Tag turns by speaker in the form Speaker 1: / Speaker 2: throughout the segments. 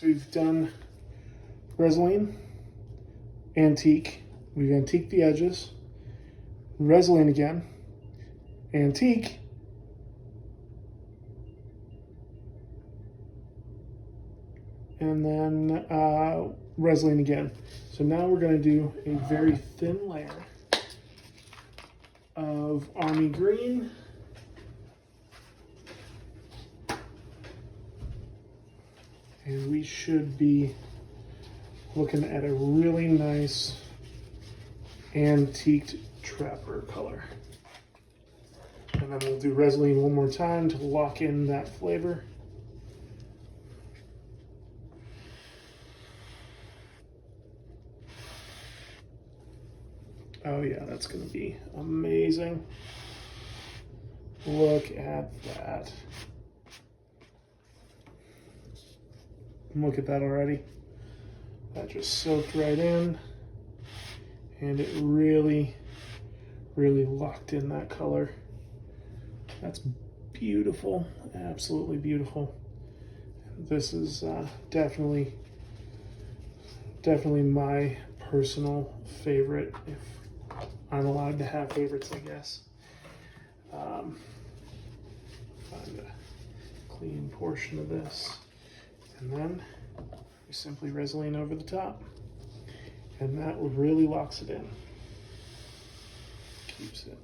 Speaker 1: So we've done Resolene, Antique. We've antiqued the edges. Resolene again. Antique. And then Resolene again. So now we're going to do a very thin layer of Army Green. And we should be looking at a really nice antiqued trapper color. And then we'll do Resolene one more time to lock in that flavor. Oh yeah, that's gonna be amazing. Look at that. Look at that already. That just soaked right in. And it really, really locked in that color. That's beautiful, absolutely beautiful. This is definitely my personal favorite, if I'm allowed to have favorites, I guess. Find a clean portion of this, and then we simply Resolene over the top, and that really locks it in. Keeps it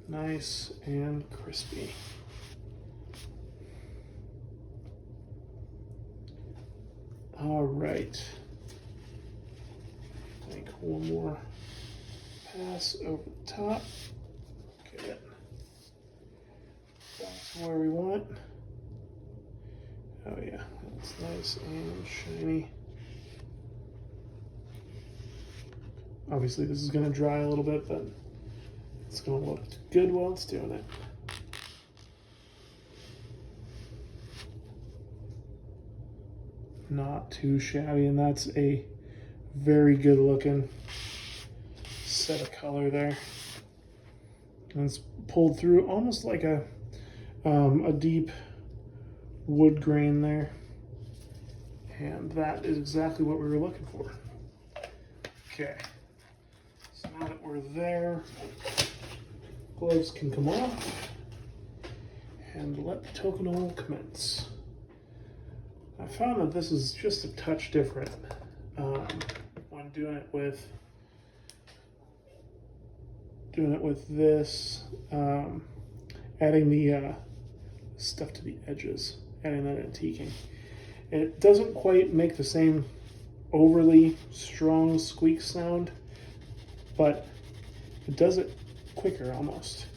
Speaker 1: nice and crispy. All right. I think one more pass over the top. Get it back to where we want. Oh yeah, that's nice and shiny. Obviously this is going to dry a little bit, but it's going to look good while it's doing it. Not too shabby, and that's a very good looking set of color there. And it's pulled through almost like a deep wood grain there. And that is exactly what we were looking for. Okay, so now that we're there, gloves can come off, and let the Tokonole commence. I found that this is just a touch different when doing it with this, adding the stuff to the edges, adding that antiquing. It doesn't quite make the same overly strong squeak sound, but it does it quicker almost.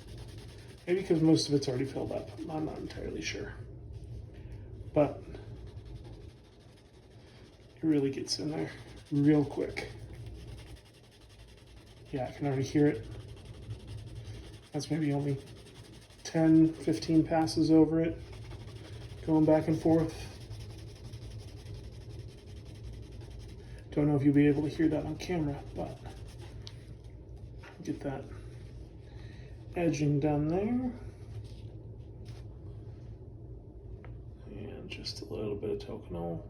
Speaker 1: Maybe because most of it's already filled up. I'm not entirely sure. But it really gets in there real quick. Yeah, I can already hear it. That's maybe only 10, 15 passes over it, going back and forth. Don't know if you'll be able to hear that on camera, but get that edging done there. And just a little bit of Tokonole.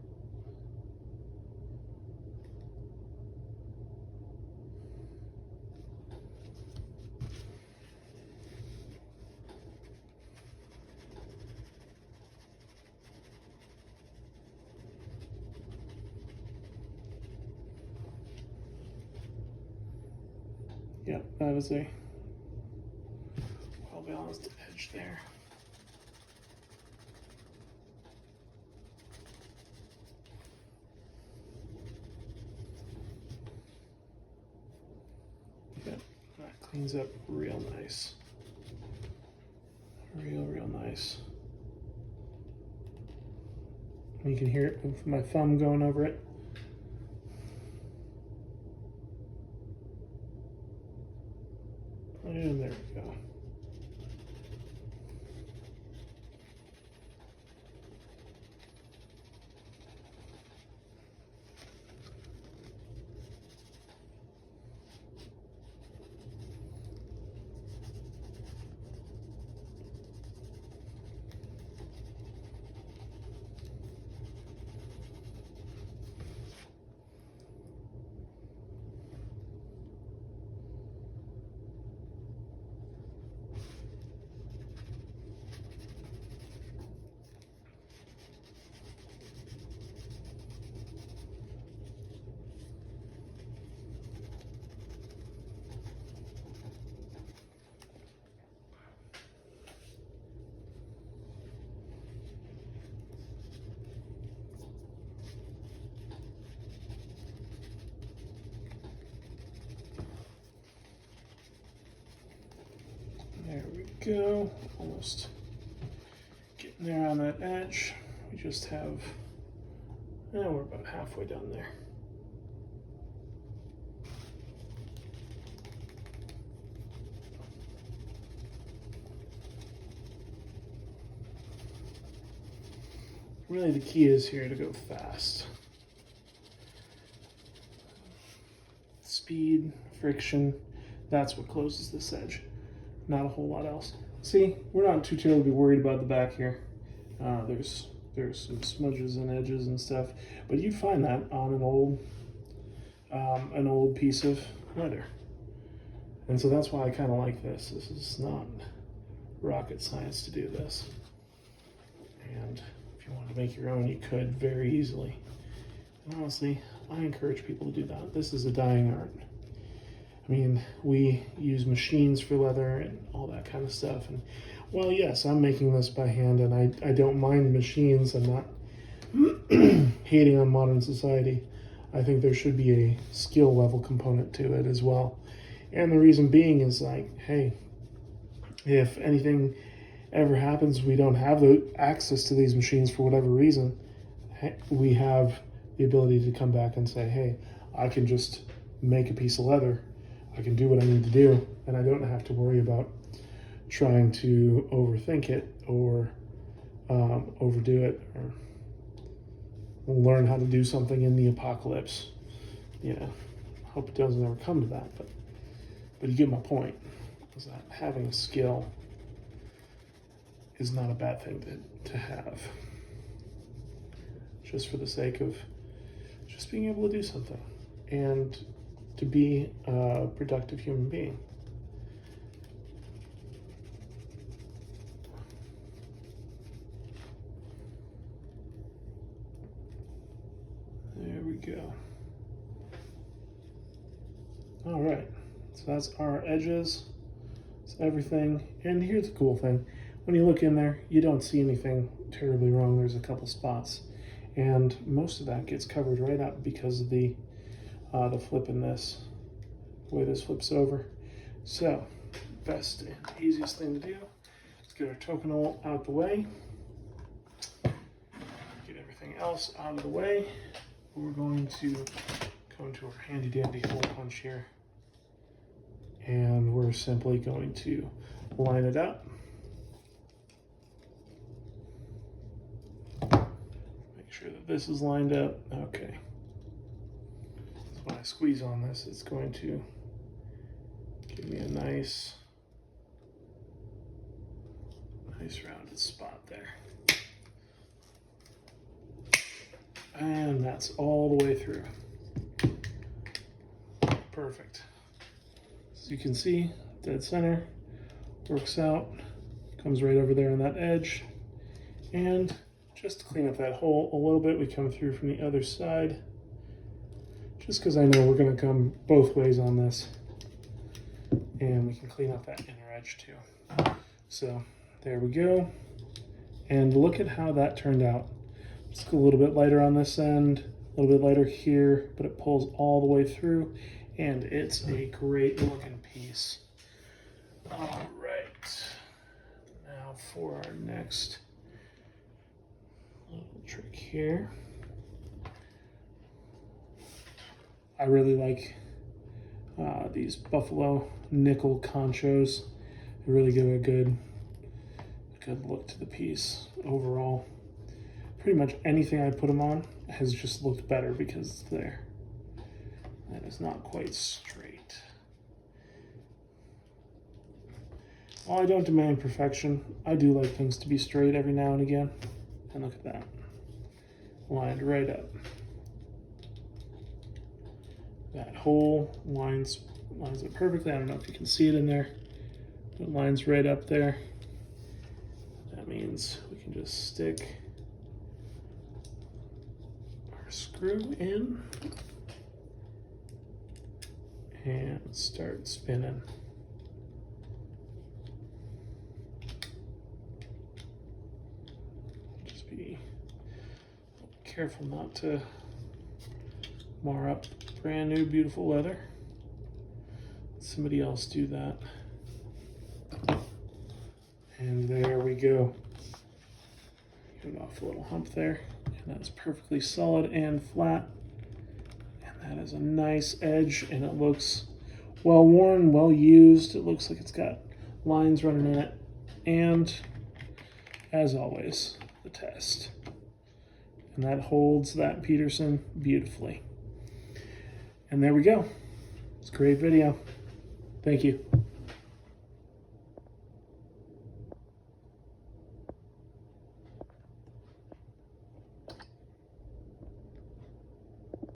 Speaker 1: Yep, that is a well-balanced edge there. Yep, that cleans up real nice. Real nice. You can hear it with my thumb going over it. And there we go. go. Almost getting there on that edge. We just have, we're about halfway done there. Really the key is here to go fast. Speed, friction, that's what closes this edge. Not a whole lot else. See, we're not too terribly worried about the back here. There's some smudges and edges and stuff, but you'd find that on an old piece of leather. And so that's why I kind of like this. This is not rocket science to do this. And if you wanted to make your own, you could very easily. And honestly, I encourage people to do that. This is a dying art. I mean, we use machines for leather and all that kind of stuff. And well, yes, I'm making this by hand, and I don't mind machines. I'm not hating on modern society. I think there should be a skill level component to it as well. And the reason being is like, hey, if anything ever happens, we don't have the access to these machines for whatever reason, we have the ability to come back and say, hey, I can just make a piece of leather. I can do what I need to do, and I don't have to worry about trying to overthink it or overdo it or learn how to do something in the apocalypse. Yeah, hope it doesn't ever come to that, but you get my point, is that having a skill is not a bad thing to have, just for the sake of just being able to do something and to be a productive human being. There we go. All right, so that's our edges. It's everything. And here's the cool thing. When you look in there, you don't see anything terribly wrong. There's a couple spots. And most of that gets covered right up because of the flip in this, the way this flips over. So, best and easiest thing to do is get our token out the way. Get everything else out of the way. We're going to go into our handy dandy hole punch here. And we're simply going to line it up. Make sure that this is lined up. Okay. So when I squeeze on this, it's going to give me a nice rounded spot there. And that's all the way through. Perfect. As you can see, dead center, works out, comes right over there on that edge. And just to clean up that hole a little bit, we come through from the other side. Just because I know we're going to come both ways on this. And we can clean up that inner edge too. So there we go. And look at how that turned out. Just a little bit lighter on this end, a little bit lighter here, but it pulls all the way through. And it's a great looking piece. All right, now for our next little trick here. I really like these buffalo nickel conchos. They really give a good look to the piece overall. Pretty much anything I put them on has just looked better because it's there. That is not quite straight. While I don't demand perfection, I do like things to be straight every now and again. And look at that. Lined right up. That hole lines it perfectly. I don't know if you can see it in there. It lines right up there. That means we can just stick our screw in and start spinning. Just be careful not to mar up brand new beautiful leather. Let somebody else do that. And there we go. Get off a little hump there. And that's perfectly solid and flat. And that is a nice edge, and it looks well worn, well used. It looks like it's got lines running in it. And as always, the test. And that holds that Peterson beautifully. And there we go. It's a great video. Thank you.